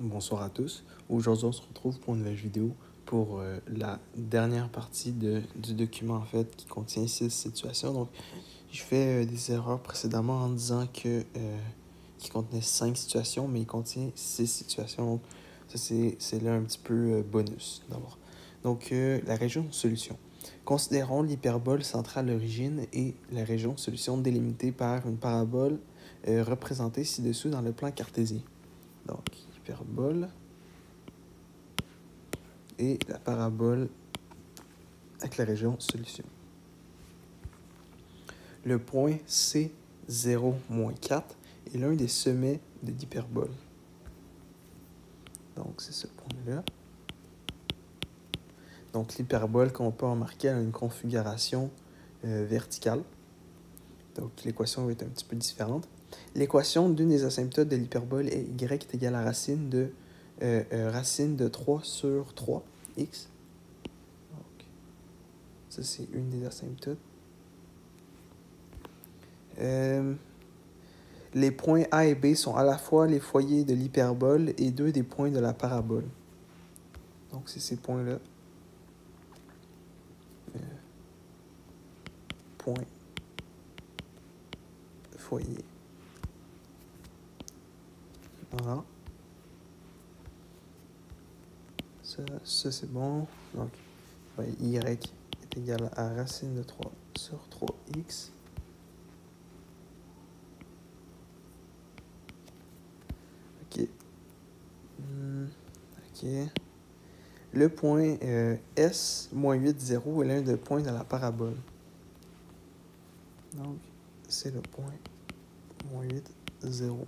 Bonsoir à tous. Aujourd'hui, on se retrouve pour une nouvelle vidéo pour la dernière partie du document en fait qui contient 6 situations. Donc, je fais des erreurs précédemment en disant que qu'il contenait 5 situations, mais il contient 6 situations. Donc, ça c'est là un petit peu bonus d'abord. Donc, la région de solution. Considérons l'hyperbole centrale d'origine et la région de solution délimitée par une parabole représentée ci-dessous dans le plan cartésien. Donc, hyperbole et la parabole avec la région solution. Le point C0 moins 4 est l'un des sommets de l'hyperbole. Donc, c'est ce point-là. Donc, l'hyperbole qu'on peut remarquer a une configuration verticale. Donc, l'équation va être un petit peu différente. L'équation d'une des asymptotes de l'hyperbole est y est égale à racine de 3 sur 3, x. Donc, ça, c'est une des asymptotes. Les points A et B sont à la fois les foyers de l'hyperbole et deux des points de la parabole. Donc, c'est ces points-là. Point foyer. Voilà. Ça c'est bon. Donc, y est égal à racine de 3 sur 3x. OK. OK. Le point S moins 8, 0 est l'un des points de la parabole. Donc, c'est le point moins 8, 0.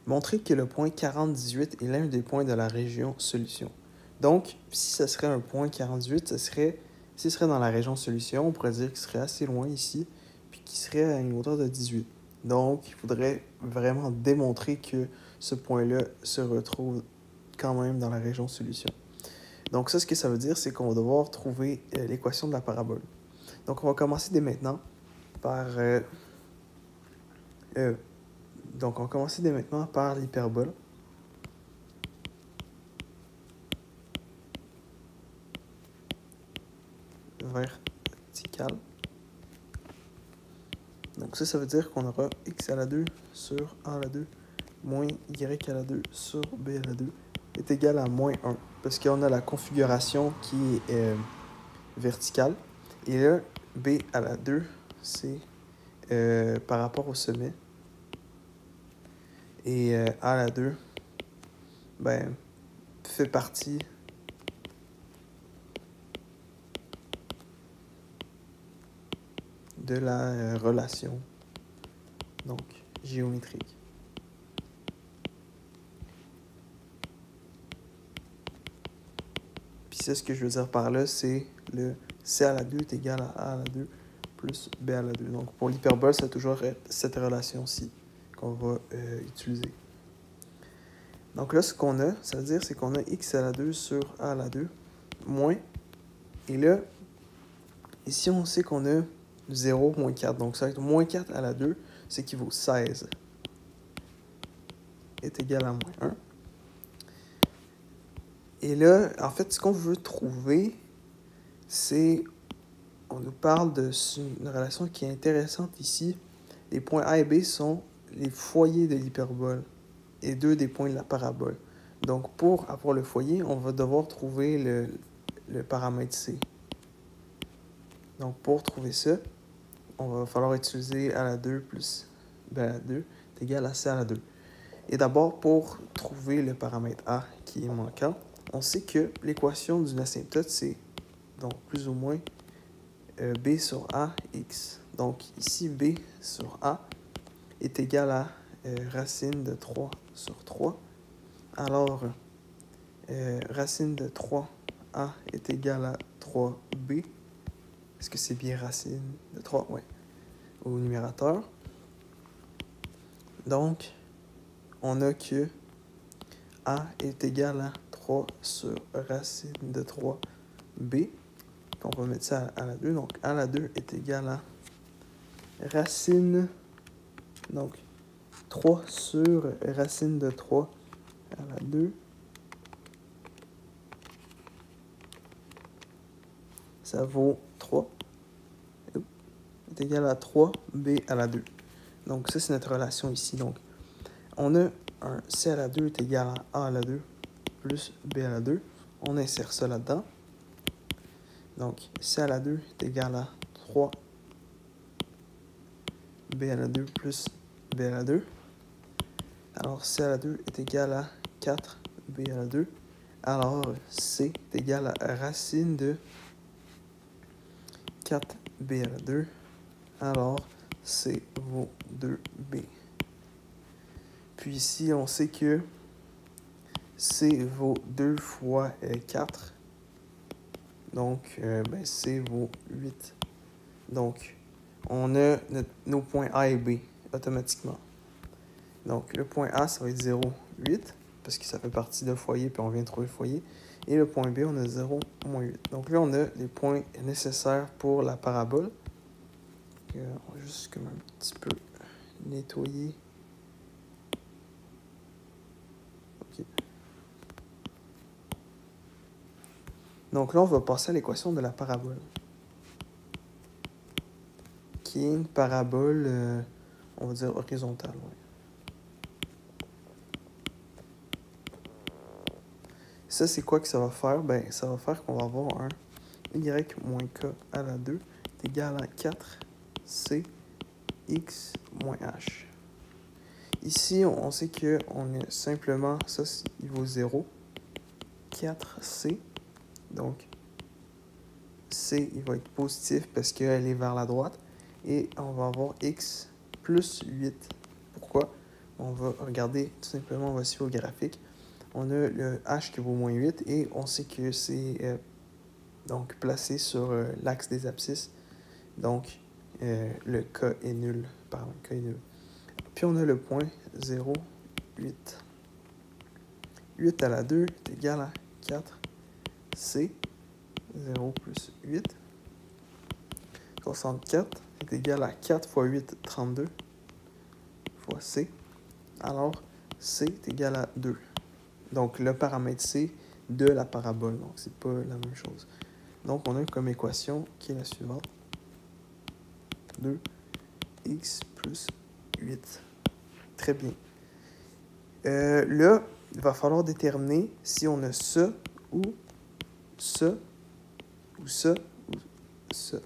Montrer que le point 40, 18 est l'un des points de la région solution. Donc, si ce serait un point 48, s'il serait dans la région solution, on pourrait dire qu'il serait assez loin ici, puis qu'il serait à une hauteur de 18. Donc, il faudrait vraiment démontrer que ce point-là se retrouve quand même dans la région solution. Donc ça, ce que ça veut dire, c'est qu'on va devoir trouver l'équation de la parabole. Donc, on va commencer dès maintenant par... Donc, on va commencer dès maintenant par l'hyperbole. Verticale. Donc, ça veut dire qu'on aura x à la 2 sur a à la 2 moins y à la 2 sur b à la 2 est égal à moins 1. Parce qu'on a la configuration qui est verticale. Et là, b à la 2, c'est par rapport au sommet. Et a à la 2, fait partie de la relation donc géométrique. Puis ça, ce que je veux dire par là, c'est le C à la 2 est égal à A à la 2 plus B à la 2. Donc pour l'hyperbole, ça va toujours être cette relation-ci qu'on va utiliser. Donc là, ce qu'on a, ça veut dire c'est qu'on a x à la 2 sur a à la 2 moins. Et là, ici, on sait qu'on a 0 moins 4. Donc ça va être moins 4 à la 2, ce qui vaut 16 est égal à moins 1. Et là, en fait, ce qu'on veut trouver, c'est... On nous parle d'une relation qui est intéressante ici. Les points A et B sont les foyers de l'hyperbole et deux des points de la parabole. Donc, pour avoir le foyer, on va devoir trouver le paramètre C. Donc, pour trouver ça, on va falloir utiliser A à la 2 plus B à la 2 est égal à C à la 2. Et d'abord, pour trouver le paramètre A qui est manquant, on sait que l'équation d'une asymptote, c'est donc plus ou moins B sur A, x. Donc ici, B sur A est égal à racine de 3 sur 3. Alors, racine de 3A est égal à 3B. Est-ce que c'est bien racine de 3? Oui, au numérateur. Donc, on a que A est égal à 3 sur racine de 3B. On va mettre ça à la 2. Donc, A à la 2 est égal à racine, donc 3 sur racine de 3 à la 2. Ça vaut 3. Est égal à 3b à la 2. Donc ça, c'est notre relation ici. Donc, on a un c à la 2 est égal à a à la 2 plus b à la 2. On insère ça là-dedans. Donc, c à la 2 est égal à 3 b à la 2 plus b à la 2. Alors, c à la 2 est égal à 4 b à la 2. Alors, c est égal à racine de 4 b à la 2. Alors, c vaut 2b. Puis ici, on sait que c vaut 2 fois 4. Donc, c vaut 8. Donc, on a nos points A et B automatiquement. Donc, le point A, ça va être 0, 8, parce que ça fait partie d'un foyer, puis on vient de trouver le foyer. Et le point B, on a 0, moins 8. Donc là, on a les points nécessaires pour la parabole. On va juste comme un petit peu nettoyer. OK. Donc là, on va passer à l'équation de la parabole. Qui est une parabole, on va dire horizontale. Ouais. Ça, c'est quoi que ça va faire? Ben, ça va faire qu'on va avoir un y moins k à la 2 est égal à 4c x moins h. Ici, on sait qu'on est simplement, ça, il vaut 0, 4c. Donc, c, il va être positif parce qu'elle est vers la droite. Et on va avoir x plus 8. Pourquoi? On va regarder, tout simplement, on va suivre le graphique. On a le h qui vaut moins 8 et on sait que c'est donc placé sur l'axe des abscisses. Donc, le k est nul. Pardon, k est nul. Puis on a le point 0, 8. 8 à la 2 est égal à 4. C, 0 plus 8. 64 est égal à 4 fois 8, 32. Fois C. Alors, C est égal à 2. Donc, le paramètre C de la parabole. Donc, c'est pas la même chose. Donc, on a comme équation qui est la suivante. 2x plus 8. Très bien. Là, il va falloir déterminer si on a ça ou ça ou ça ou ça.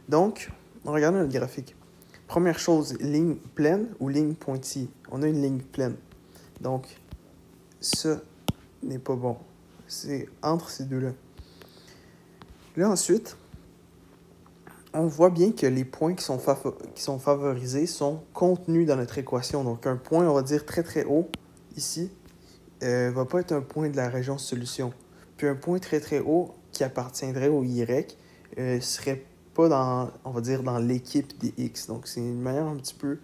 Donc, on regarde le graphique. Première chose, ligne pleine ou ligne pointillée. On a une ligne pleine. Donc, ça n'est pas bon. C'est entre ces deux-là. Là, ensuite, on voit bien que les points qui sont favorisés sont contenus dans notre équation. Donc, un point, on va dire très très haut, ici, ne va pas être un point de la région solution. Puis un point très très haut qui appartiendrait au Y serait pas dans, on va dire, dans l'équipe des X. Donc, c'est une manière un petit peu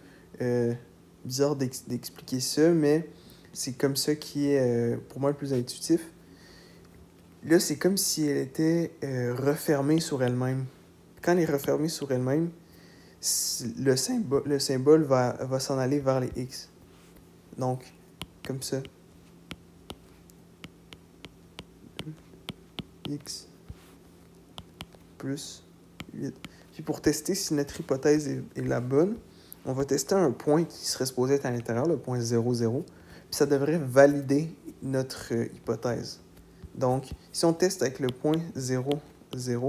bizarre d'expliquer ça, mais c'est comme ça qui est, pour moi, le plus intuitif. Là, c'est comme si elle était refermée sur elle-même. Quand elle est refermée sur elle-même, le symbole va s'en aller vers les X. Donc, comme ça. X plus 8. Puis pour tester si notre hypothèse est la bonne, on va tester un point qui serait supposé être à l'intérieur, le point 0, 0. Puis ça devrait valider notre hypothèse. Donc, si on teste avec le point 0, 0,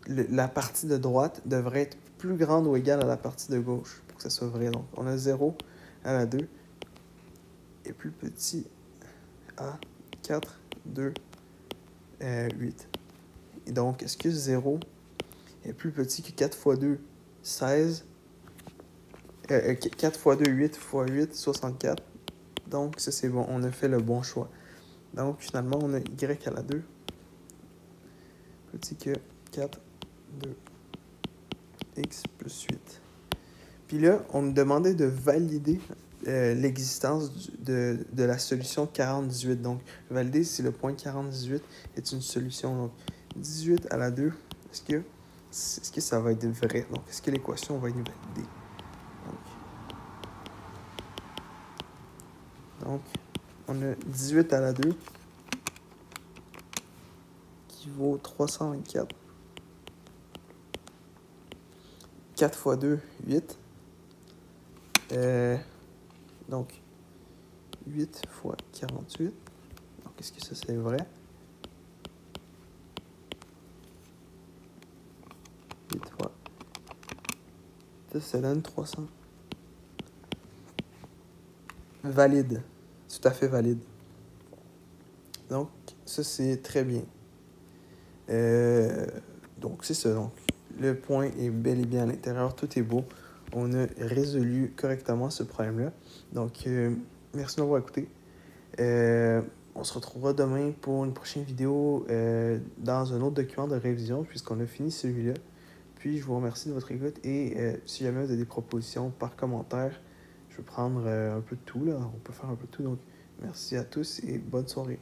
la partie de droite devrait être plus grande ou égale à la partie de gauche pour que ça soit vrai. Donc, on a 0 à la 2 est plus petit à 4, 2, 8. Et donc, est-ce que 0 est plus petit que 4 fois 2, 16? 4 fois 2, 8 fois 8, 64. Donc, ça c'est bon, on a fait le bon choix. Donc, finalement, on a y à la 2 petit que 4, 2, x plus 8. Puis là, on nous demandait de valider l'existence de la solution 40-18. Donc, valider si le point 40-18 est une solution. Donc, 18 à la 2, est-ce que ça va être vrai? Donc, est-ce que l'équation va être validée? Donc, Donc, on a 18 à la 2 qui vaut 324. 4 fois 2, 8. Donc, 8 fois 48. Donc, est-ce que ça, c'est vrai? 8 fois. Ça donne 300. Valide. Tout à fait valide. Donc, ça, c'est très bien. Donc, c'est ça. Donc, le point est bel et bien à l'intérieur. Tout est beau. On a résolu correctement ce problème-là. Donc, merci de m'avoir écouté. On se retrouvera demain pour une prochaine vidéo dans un autre document de révision puisqu'on a fini celui-là. Puis, je vous remercie de votre écoute et si jamais vous avez des propositions par commentaire, je vais prendre un peu de tout, là. On peut faire un peu de tout. Donc, merci à tous et bonne soirée.